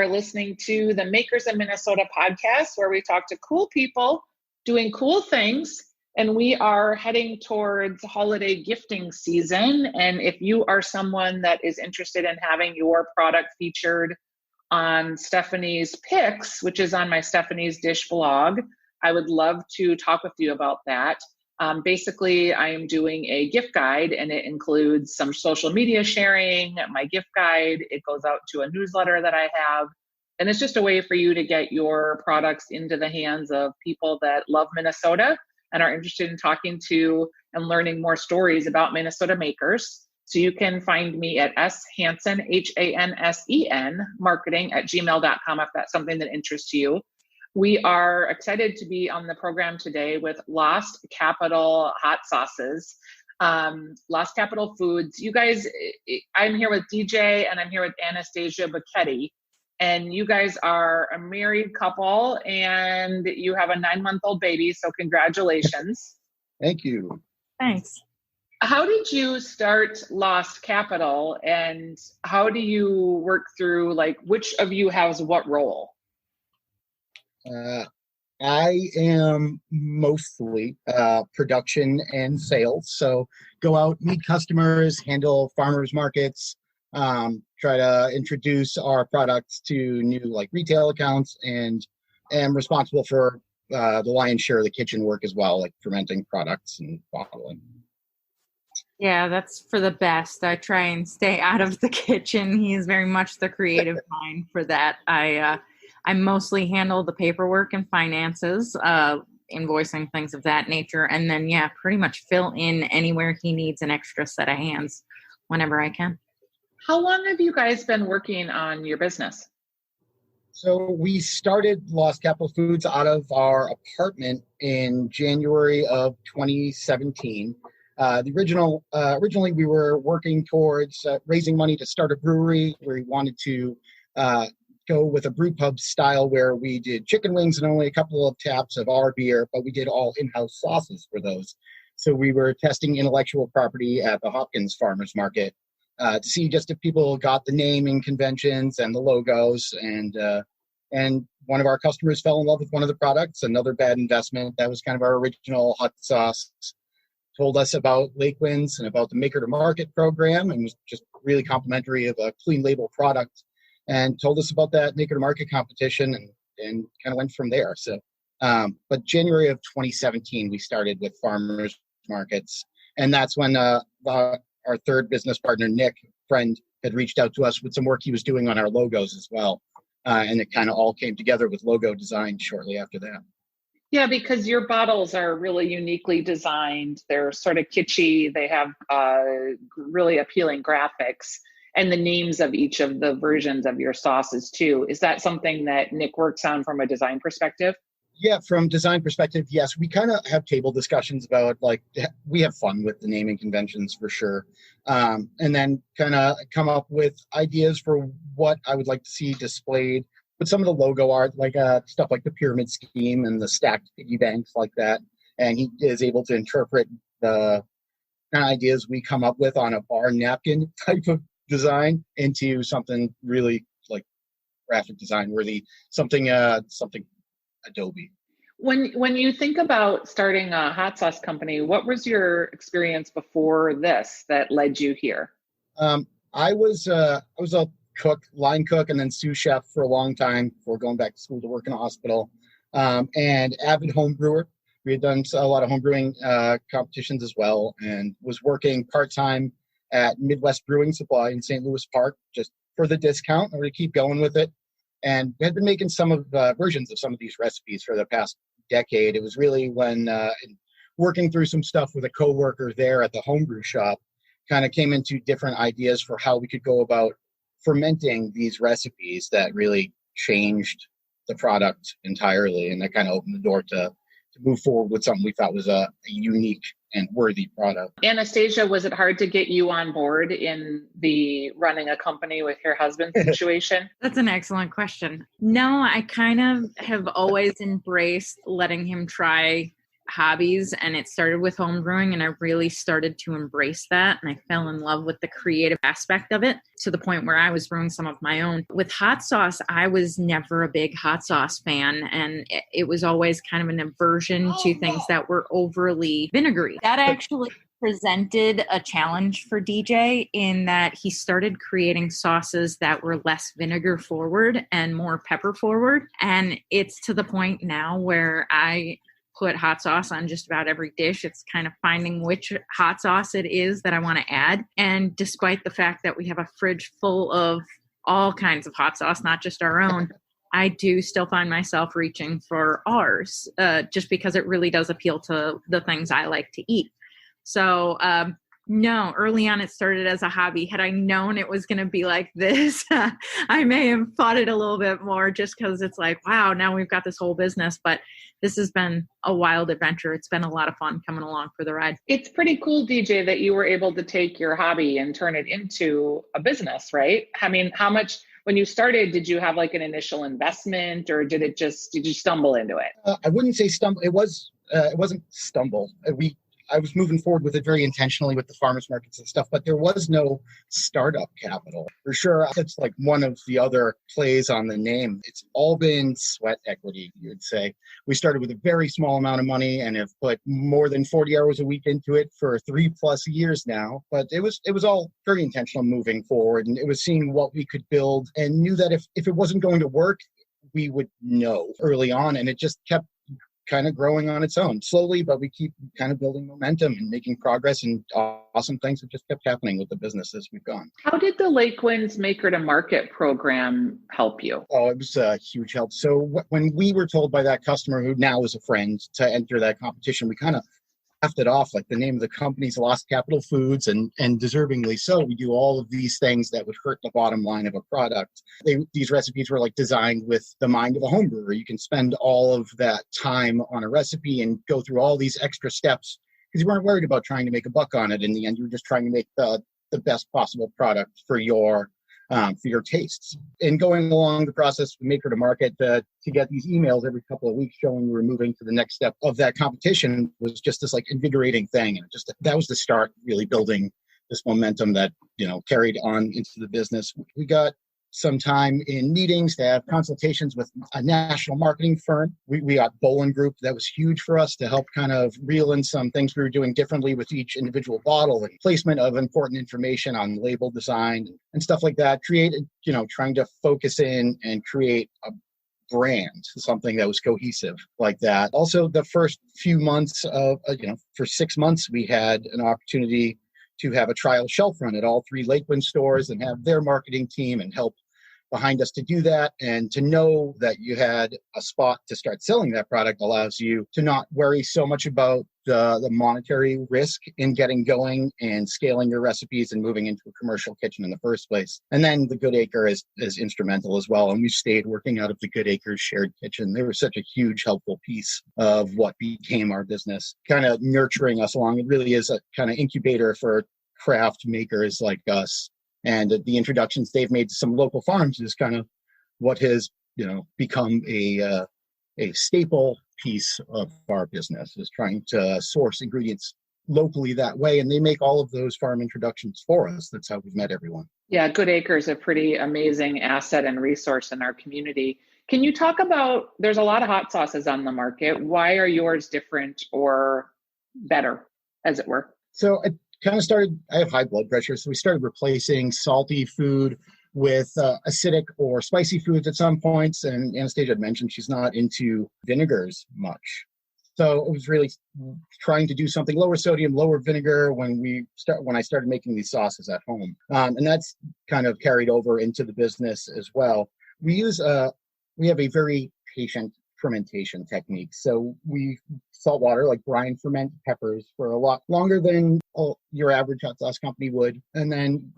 are listening to the Makers in Minnesota podcast, where we talk to cool people doing cool things. And we are heading towards holiday gifting season. And if you are someone that is interested in having your product featured on Stephanie's Picks, which is on my Stephanie's Dish blog, I would love to talk with you about that. Basically, I am doing a gift guide, and it includes some social media sharing. My gift guide, it goes out to a newsletter that I have. And it's just a way for you to get your products into the hands of people that love Minnesota and are interested in talking to and learning more stories about Minnesota makers. So you can find me at shansen, Hansen, marketing@gmail.com if that's something that interests you. We are excited to be on the program today with Lost Capital Hot Sauces, Lost Capital Foods. You guys, I'm here with DJ and I'm here with Anastasia Buchetti. And you guys are a married couple and you have a 9-month-old baby. So congratulations. Thank you. Thanks. How did you start Lost Capital, and how do you work through, like, which of you has what role? I am mostly production and sales. So go out, meet customers, handle farmers markets, try to introduce our products to new retail accounts, and am responsible for the lion's share of the kitchen work as well, like fermenting products and bottling. Yeah, that's for the best. I try and stay out of the kitchen. He is very much the creative mind for that. I mostly handle the paperwork and finances, invoicing, things of that nature. And then, pretty much fill in anywhere he needs an extra set of hands whenever I can. How long have you guys been working on your business? So we started Lost Capital Foods out of our apartment in January of 2017. Originally we were working towards raising money to start a brewery where we wanted to go with a brew pub style where we did chicken wings and only a couple of taps of our beer, but we did all in-house sauces for those. So we were testing intellectual property at the Hopkins Farmers Market to see just if people got the naming conventions and the logos. And one of our customers fell in love with one of the products, another bad investment. That was kind of our original hot sauce. Told us about Lake Winds and about the Maker to Market program, and was just really complimentary of a clean label product, and told us about that Maker to Market competition, and kind of went from there. So, but January of 2017, we started with farmers markets, and that's when our third business partner, Nick, friend, had reached out to us with some work he was doing on our logos as well, and it kind of all came together with logo design shortly after that. Yeah, because your bottles are really uniquely designed. They're sort of kitschy. They have really appealing graphics, and the names of each of the versions of your sauces too. Is that something that Nick works on from a design perspective? Yeah, from design perspective, yes. We kind of have table discussions about, we have fun with the naming conventions for sure. And then kind of come up with ideas for what I would like to see displayed. But some of the logo art, stuff like the pyramid scheme and the stacked piggy banks like that. And he is able to interpret the kind of ideas we come up with on a bar napkin type of design into something really graphic design worthy, something Adobe. When you think about starting a hot sauce company, what was your experience before this that led you here? I was a cook, line cook, and then sous chef for a long time before going back to school to work in a hospital, and avid home brewer. We had done a lot of home brewing competitions as well, and was working part-time at Midwest Brewing Supply in St. Louis Park just for the discount, or to keep going with it. And had been making some of versions of some of these recipes for the past decade. It was really when working through some stuff with a coworker there at the homebrew shop, kind of came into different ideas for how we could go about fermenting these recipes that really changed the product entirely. And that kind of opened the door to move forward with something we thought was a unique and worthy product. Anastasia, was it hard to get you on board in the running a company with your husband situation? That's an excellent question. No, I kind of have always embraced letting him try hobbies, and it started with home brewing, and I really started to embrace that, and I fell in love with the creative aspect of it to the point where I was brewing some of my own. With hot sauce, I was never a big hot sauce fan, and it was always kind of an aversion to things that were overly vinegary. That actually presented a challenge for DJ in that he started creating sauces that were less vinegar forward and more pepper forward. And it's to the point now where I put hot sauce on just about every dish. It's kind of finding which hot sauce it is that I want to add. And despite the fact that we have a fridge full of all kinds of hot sauce, not just our own, I do still find myself reaching for ours, just because it really does appeal to the things I like to eat. So, no, early on it started as a hobby. Had I known it was going to be like this, I may have fought it a little bit more just because it's like, wow, now we've got this whole business. But this has been a wild adventure. It's been a lot of fun coming along for the ride. It's pretty cool, DJ, that you were able to take your hobby and turn it into a business, right? I mean, how much, when you started, did you have like an initial investment, or did you stumble into it? I wouldn't say stumble. It wasn't stumble. I was moving forward with it very intentionally with the farmers markets and stuff, but there was no startup capital. For sure, that's like one of the other plays on the name. It's all been sweat equity, you would say. We started with a very small amount of money and have put more than 40 hours a week into it for 3+ years now. But it was all very intentional moving forward, and it was seeing what we could build and knew that if it wasn't going to work, we would know early on, and it just kept kind of growing on its own slowly, but we keep kind of building momentum and making progress, and awesome things have just kept happening with the business as we've gone. How did the Lake Winds Maker to Market program help you? Oh, it was a huge help. So when we were told by that customer, who now is a friend, to enter that competition, we kind of laughed it off. Like, the name of the company's Lost Capital Foods, and deservingly so. We do all of these things that would hurt the bottom line of a product. These recipes were like designed with the mind of a home brewer. You can spend all of that time on a recipe and go through all these extra steps because you weren't worried about trying to make a buck on it. In the end, you were just trying to make the best possible product for your tastes. And going along the process from Maker to Market, to get these emails every couple of weeks showing we were moving to the next step of that competition was just this like invigorating thing. And that was the start, really building this momentum that, carried on into the business. We got some time in meetings to have consultations with a national marketing firm. We got Bolin Group. That was huge for us to help kind of reel in some things we were doing differently with each individual bottle, and placement of important information on label design and stuff like that. Trying to focus in and create a brand, something that was cohesive like that. Also, the first few months of, for 6 months, we had an opportunity to have a trial shelf run at all 3 Lake Wind stores and have their marketing team and help behind us to do that. And to know that you had a spot to start selling that product allows you to not worry so much about the monetary risk in getting going and scaling your recipes and moving into a commercial kitchen in the first place. And then the Good Acre is instrumental as well. And we stayed working out of the Good Acre shared kitchen. They were such a huge, helpful piece of what became our business, kind of nurturing us along. It really is a kind of incubator for craft makers like us. And the introductions they've made to some local farms is kind of what has, become a staple piece of our business, is trying to source ingredients locally that way. And they make all of those farm introductions for us. That's how we've met everyone. Yeah, Good Acre is a pretty amazing asset and resource in our community. Can you talk about, there's a lot of hot sauces on the market. Why are yours different or better, as it were? So I have high blood pressure, so we started replacing salty food with acidic or spicy foods at some points. And Anastasia had mentioned she's not into vinegars much. So it was really trying to do something lower sodium, lower vinegar when I started making these sauces at home. And that's kind of carried over into the business as well. We have a very patient fermentation technique. So we salt water, like brine ferment peppers for a lot longer than your average hot sauce company would, and then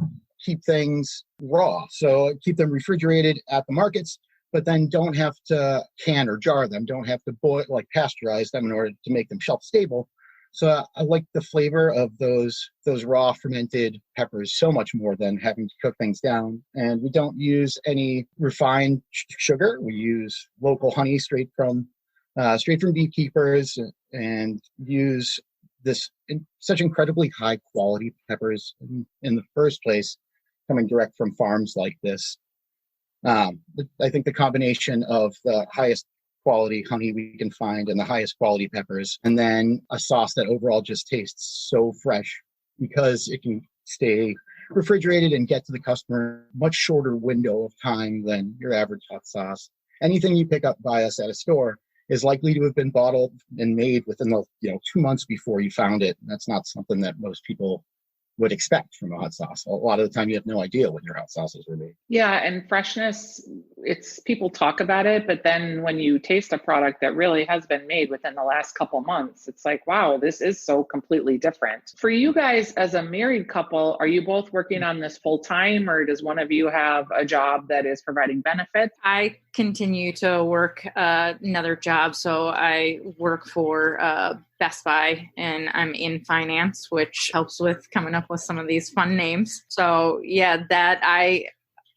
keep things raw. So keep them refrigerated at the markets, but then don't have to can or jar them, don't have to boil, like pasteurize them in order to make them shelf stable. So I like the flavor of those raw fermented peppers so much more than having to cook things down. And we don't use any refined sugar. We use local honey straight from beekeepers, and use such incredibly high quality peppers in the first place, coming direct from farms like this. I think the combination of the highest quality honey we can find and the highest quality peppers, and then a sauce that overall just tastes so fresh because it can stay refrigerated and get to the customer much shorter window of time than your average hot sauce. Anything you pick up by us at a store is likely to have been bottled and made within the 2 months before you found it. That's not something that most people would expect from a hot sauce. A lot of the time you have no idea when your hot sauces were made. Yeah, and freshness, it's people talk about it, but then when you taste a product that really has been made within the last couple months, it's like, wow, this is so completely different. For you guys as a married couple, are you both working on this full time, or does one of you have a job that is providing benefits? I continue to work another job. So I work for Best Buy, and I'm in finance, which helps with coming up with some of these fun names. So yeah,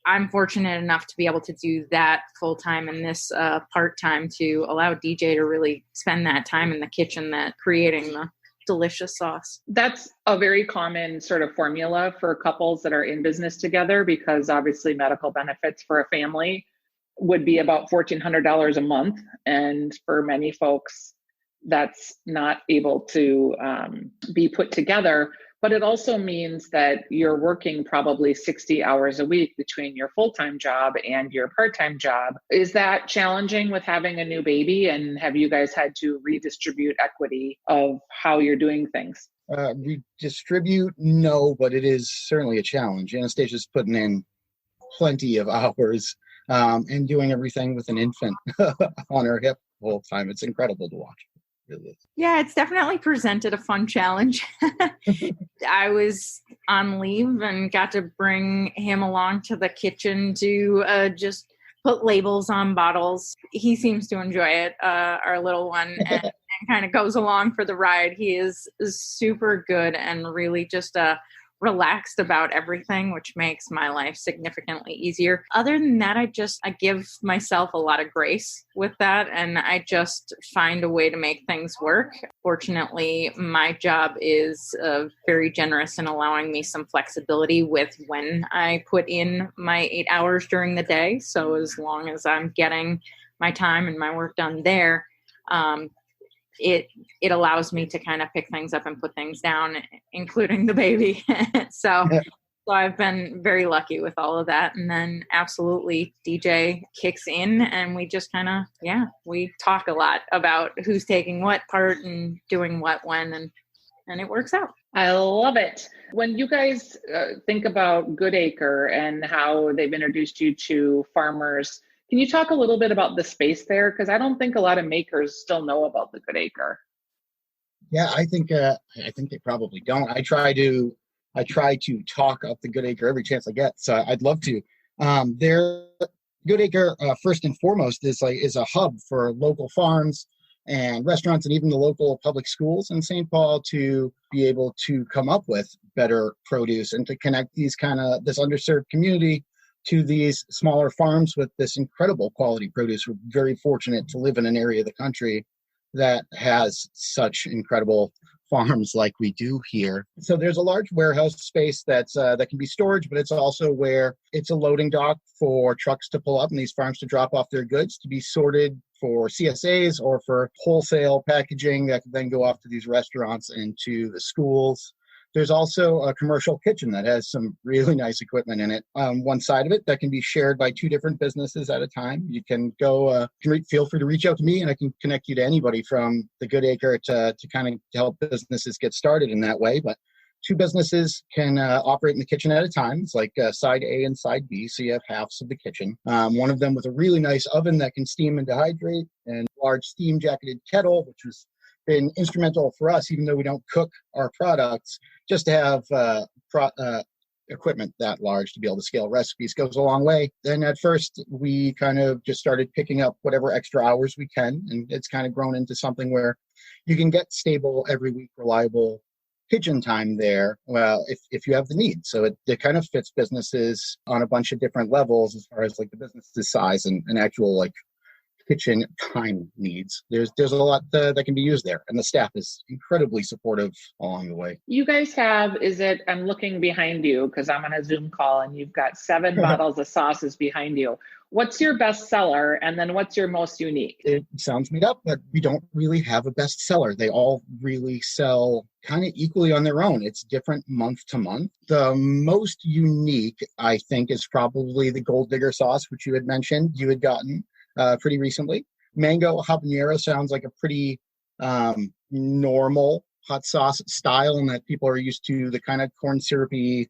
I'm fortunate enough to be able to do that full time and this part time to allow DJ to really spend that time in the kitchen, creating the delicious sauce. That's a very common sort of formula for couples that are in business together, because obviously medical benefits for a family would be about $1,400 a month. And for many folks, that's not able to be put together. But it also means that you're working probably 60 hours a week between your full-time job and your part-time job. Is that challenging with having a new baby? And have you guys had to redistribute equity of how you're doing things? Redistribute, no, but it is certainly a challenge. Anastasia's putting in plenty of hours and doing everything with an infant on her hip the whole time. It's incredible to watch. Yeah, it's definitely presented a fun challenge. I was on leave and got to bring him along to the kitchen to just put labels on bottles. He seems to enjoy it, our little one, and kind of goes along for the ride. He is super good and really just relaxed about everything, which makes my life significantly easier. Other than that, I give myself a lot of grace with that, and I just find a way to make things work. Fortunately, my job is very generous in allowing me some flexibility with when I put in my 8 hours during the day. So as long as I'm getting my time and my work done there, it allows me to kind of pick things up and put things down, including the baby. So I've been very lucky with all of that. And then absolutely DJ kicks in and we just kind of, we talk a lot about who's taking what part and doing what when, and it works out. I love it. When you guys think about Goodacre and how they've introduced you to farmers, can you talk a little bit about the space there? Because I don't think a lot of makers still know about the Goodacre. Yeah, I think they probably don't. I try to talk up the Goodacre every chance I get, so I'd love to. Their Goodacre, first and foremost, is a hub for local farms and restaurants and even the local public schools in St. Paul to be able to come up with better produce and to connect this underserved community to these smaller farms with this incredible quality produce. We're very fortunate to live in an area of the country that has such incredible farms like we do here. So there's a large warehouse space that can be storage, but it's also where it's a loading dock for trucks to pull up and these farms to drop off their goods to be sorted for CSAs or for wholesale packaging that can then go off to these restaurants and to the schools. There's also a commercial kitchen that has some really nice equipment in it. One side of it that can be shared by two different businesses at a time. You can go, feel free to reach out to me and I can connect you to anybody from the Goodacre to kind of help businesses get started in that way. But two businesses can operate in the kitchen at a time. It's like side A and side B, so you have halves of the kitchen. One of them with a really nice oven that can steam and dehydrate, and large steam jacketed kettle, which has been instrumental for us, even though we don't cook our products, just to have equipment that large to be able to scale recipes goes a long way. Then at first, we kind of just started picking up whatever extra hours we can, and it's kind of grown into something where you can get stable, every week, reliable kitchen time there, well, if you have the need. So it kind of fits businesses on a bunch of different levels as far as like the business's size and actual like kitchen time needs. There's a lot that can be used there, and the staff is incredibly supportive along the way. You guys have, I'm looking behind you because I'm on a Zoom call and you've got 7 bottles of sauces behind you. What's your best seller? And then what's your most unique? It sounds made up, but we don't really have a best seller. They all really sell kind of equally on their own. It's different month to month. The most unique, I think, is probably the Gold Digger sauce, which you had mentioned you had gotten pretty recently. Mango habanero sounds like a pretty normal hot sauce style, and that people are used to the kind of corn syrupy,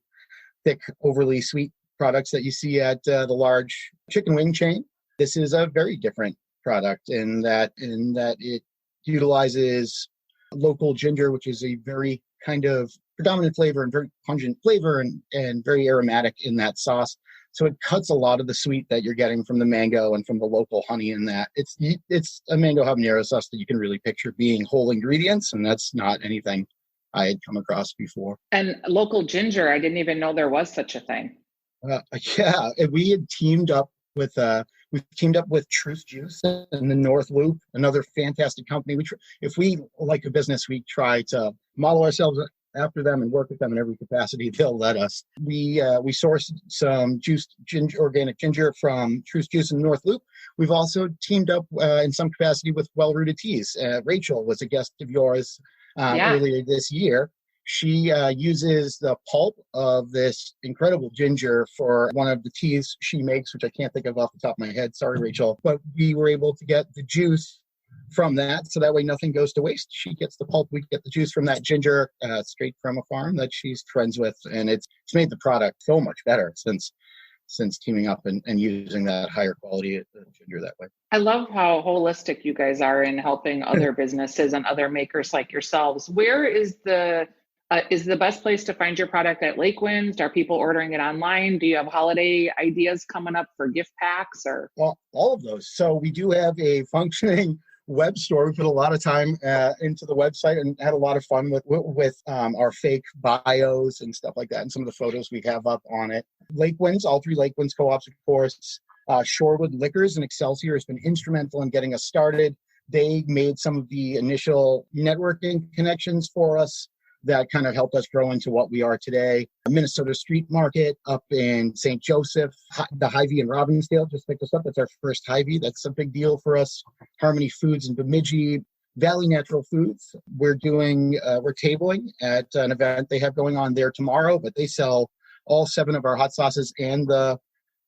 thick, overly sweet products that you see at the large chicken wing chain. This is a very different product in that it utilizes local ginger, which is a very kind of predominant flavor and very pungent flavor and very aromatic in that sauce. So it cuts a lot of the sweet that you're getting from the mango and from the local honey in that. It's a mango habanero sauce that you can really picture being whole ingredients, and that's not anything I had come across before. And local ginger, I didn't even know there was such a thing. Yeah, we had teamed up with Truth Juice in the North Loop, another fantastic company. If we like a business, we try to model ourselves after them and work with them in every capacity they'll let us. We sourced some juiced ginger, organic ginger from Truth Juice in the North Loop. We've also teamed up in some capacity with Well Rooted Teas. Rachel was a guest of yours earlier this year. She uses the pulp of this incredible ginger for one of the teas she makes, which I can't think of off the top of my head. Sorry, Rachel. But we were able to get the juice from that, so that way nothing goes to waste. She gets the pulp, we get the juice from that ginger straight from a farm that she's friends with, and it's made the product so much better since teaming up and using that higher quality ginger that way. I love how holistic you guys are in helping other businesses and other makers like yourselves. Where is the best place to find your product at Lakewinds? Are people ordering it online? Do you have holiday ideas coming up for gift packs or? Well, all of those. So we do have a functioning web store. We put a lot of time into the website and had a lot of fun with our fake bios and stuff like that, and some of the photos we have up on it. Lakewinds, all 3 Lakewinds co-ops, of course. Shorewood Liquors and Excelsior has been instrumental in getting us started. They made some of the initial networking connections for us that kind of helped us grow into what we are today. Minnesota Street Market up in St. Joseph, the Hy-Vee in Robbinsdale just picked us up. That's our first Hy-Vee. That's a big deal for us. Harmony Foods in Bemidji, Valley Natural Foods. We're tabling at an event they have going on there tomorrow, but they sell all 7 of our hot sauces and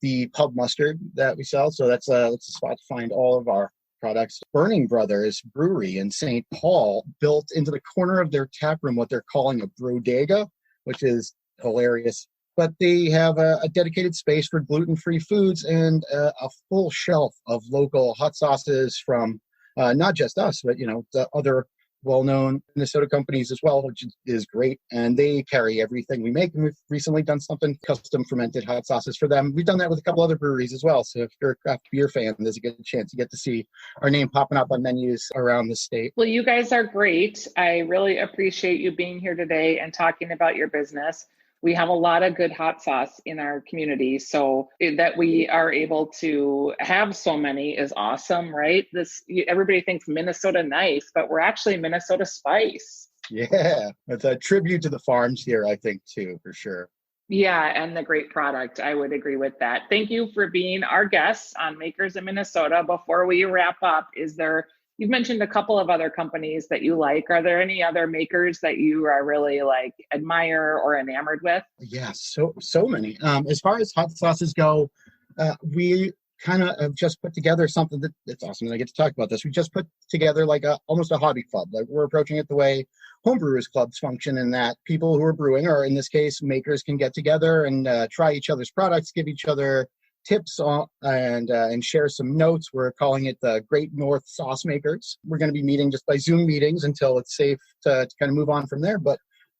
the pub mustard that we sell. So that's a spot to find all of our products. Burning Brothers Brewery in St. Paul built into the corner of their tap room what they're calling a bodega, which is hilarious. But they have a dedicated space for gluten-free foods and a full shelf of local hot sauces from not just us, but the other well-known Minnesota companies as well, which is great. And they carry everything we make. And we've recently done something custom fermented hot sauces for them. We've done that with a couple other breweries as well. So if you're a craft beer fan, there's a good chance you get to see our name popping up on menus around the state. Well, you guys are great. I really appreciate you being here today and talking about your business. We have a lot of good hot sauce in our community, so that we are able to have so many is awesome, right? Everybody thinks Minnesota nice, but we're actually Minnesota spice. Yeah, it's a tribute to the farms here, I think, too, for sure. Yeah, and the great product. I would agree with that. Thank you for being our guests on Makers in Minnesota. Before we wrap up, you've mentioned a couple of other companies that you like. Are there any other makers that you are really admire or enamored with? Yeah, so many. As far as hot sauces go, we kind of have just put together something that's awesome. And I get to talk about this. We just put together almost a hobby club. We're approaching it the way homebrewers clubs function, in that people who are brewing, or in this case, makers, can get together and try each other's products, give each other tips and share some notes. We're calling it the Great North Sauce Makers. We're going to be meeting just by Zoom meetings until it's safe to kind of move on from there. But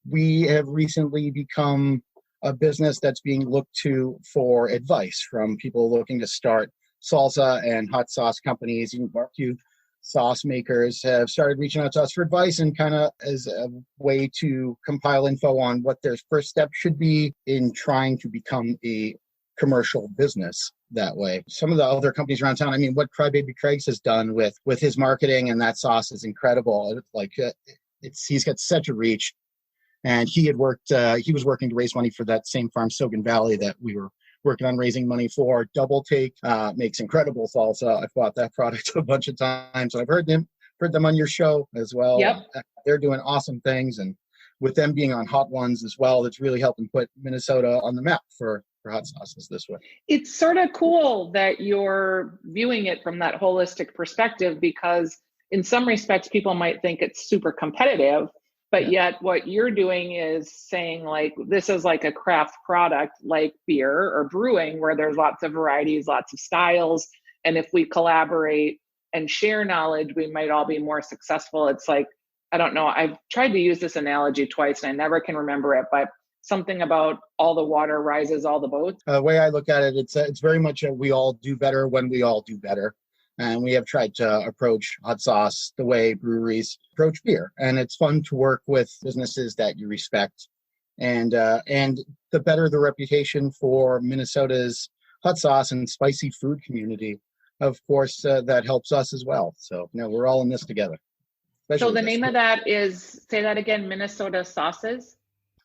we have recently become a business that's being looked to for advice from people looking to start salsa and hot sauce companies. Even barbecue sauce makers have started reaching out to us for advice, and kind of as a way to compile info on what their first step should be in trying to become a commercial business that way. Some of the other companies around town, I mean, what Crybaby Craig's has done with his marketing and that sauce is incredible. He's got such a reach. And he was working to raise money for that same farm, Sogan Valley, that we were working on raising money for. Double Take makes incredible salsa. I've bought that product a bunch of times. And I've heard them on your show as well. Yep. They're doing awesome things. And with them being on Hot Ones as well, that's really helping put Minnesota on the map for hot sauces this way. It's sort of cool that you're viewing it from that holistic perspective, because in some respects, people might think it's super competitive. But yet what you're doing is saying, like, this is like a craft product like beer or brewing, where there's lots of varieties, lots of styles. And if we collaborate and share knowledge, we might all be more successful. It's like, I don't know, I've tried to use this analogy twice and I never can remember it, but something about all the water rises all the boats. The way I look at it, it's very much we all do better when we all do better. And we have tried to approach hot sauce the way breweries approach beer. And it's fun to work with businesses that you respect. And the better the reputation for Minnesota's hot sauce and spicy food community, of course, that helps us as well. So, we're all in this together. So the name of that is, say that again, Minnesota Sauces?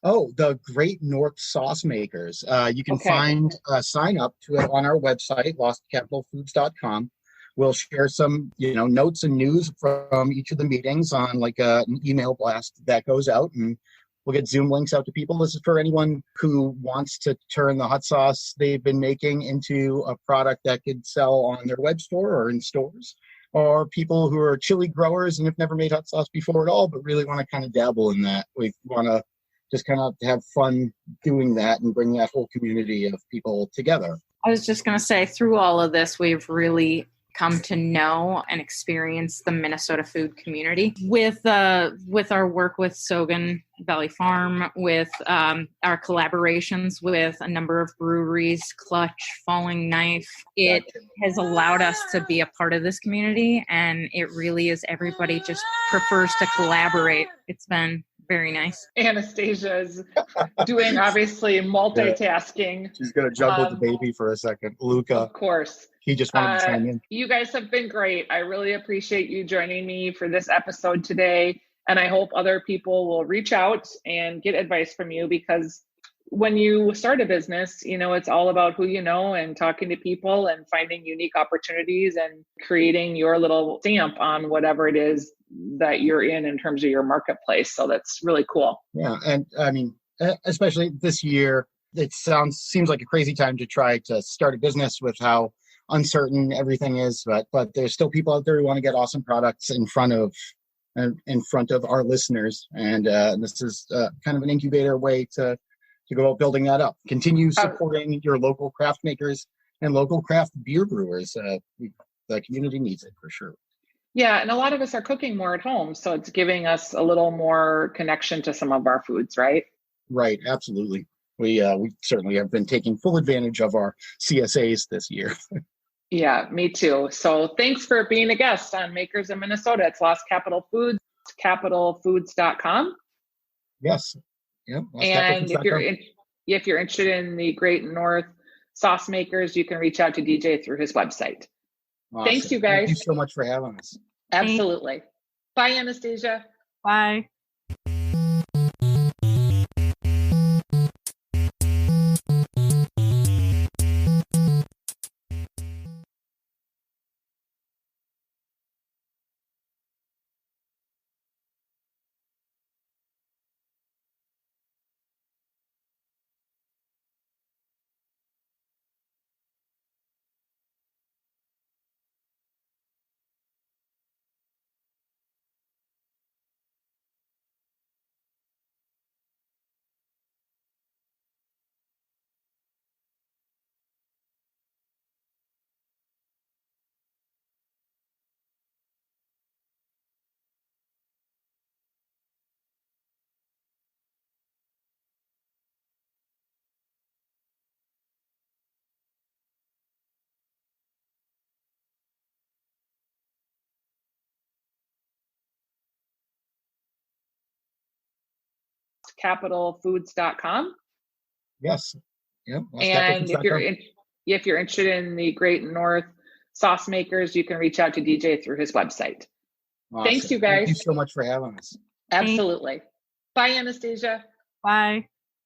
Oh, the Great North Sauce Makers. You can sign up to it on our website, lostcapitalfoods.com. We'll share some, notes and news from each of the meetings on like an email blast that goes out, and we'll get Zoom links out to people. This is for anyone who wants to turn the hot sauce they've been making into a product that could sell on their web store or in stores, or people who are chili growers and have never made hot sauce before at all, but really want to kind of dabble in that. We want to just kind of have fun doing that and bring that whole community of people together. I was just going to say, through all of this, we've really come to know and experience the Minnesota food community with our work with Sogan Valley Farm, with our collaborations with a number of breweries, Clutch, Falling Knife. It has allowed us to be a part of this community, and it really is, everybody just prefers to collaborate. It's been very nice. Anastasia is doing obviously multitasking. She's going to juggle the baby for a second. Luca. Of course. He just wanted to chime in. You guys have been great. I really appreciate you joining me for this episode today. And I hope other people will reach out and get advice from you, because when you start a business, it's all about who you know and talking to people and finding unique opportunities and creating your little stamp on whatever it is that you're in terms of your marketplace. So that's really cool. Yeah. And I mean, especially this year, it seems like a crazy time to try to start a business with how uncertain everything is, but there's still people out there who want to get awesome products in front of our listeners. And this is kind of an incubator way to go about building that up. Continue supporting your local craft makers and local craft beer brewers. The community needs it for sure. Yeah, and a lot of us are cooking more at home, so it's giving us a little more connection to some of our foods, right? Right, absolutely. We certainly have been taking full advantage of our CSAs this year. Yeah, me too. So thanks for being a guest on Makers in Minnesota. It's Lost Capital Foods, capitalfoods.com. Yes. Yeah. And if you're interested in the Great North Sauce Makers, you can reach out to DJ through his website. Awesome. Thanks, you guys. Thank you so much for having us. Absolutely. Bye, Anastasia. Bye. Capitalfoods.com. Yes. Yeah. And if you're interested in the Great North sauce makers, you can reach out to DJ through his website. Awesome. Thanks, you guys. Thank you so much for having us. Absolutely. Bye, Anastasia. Bye.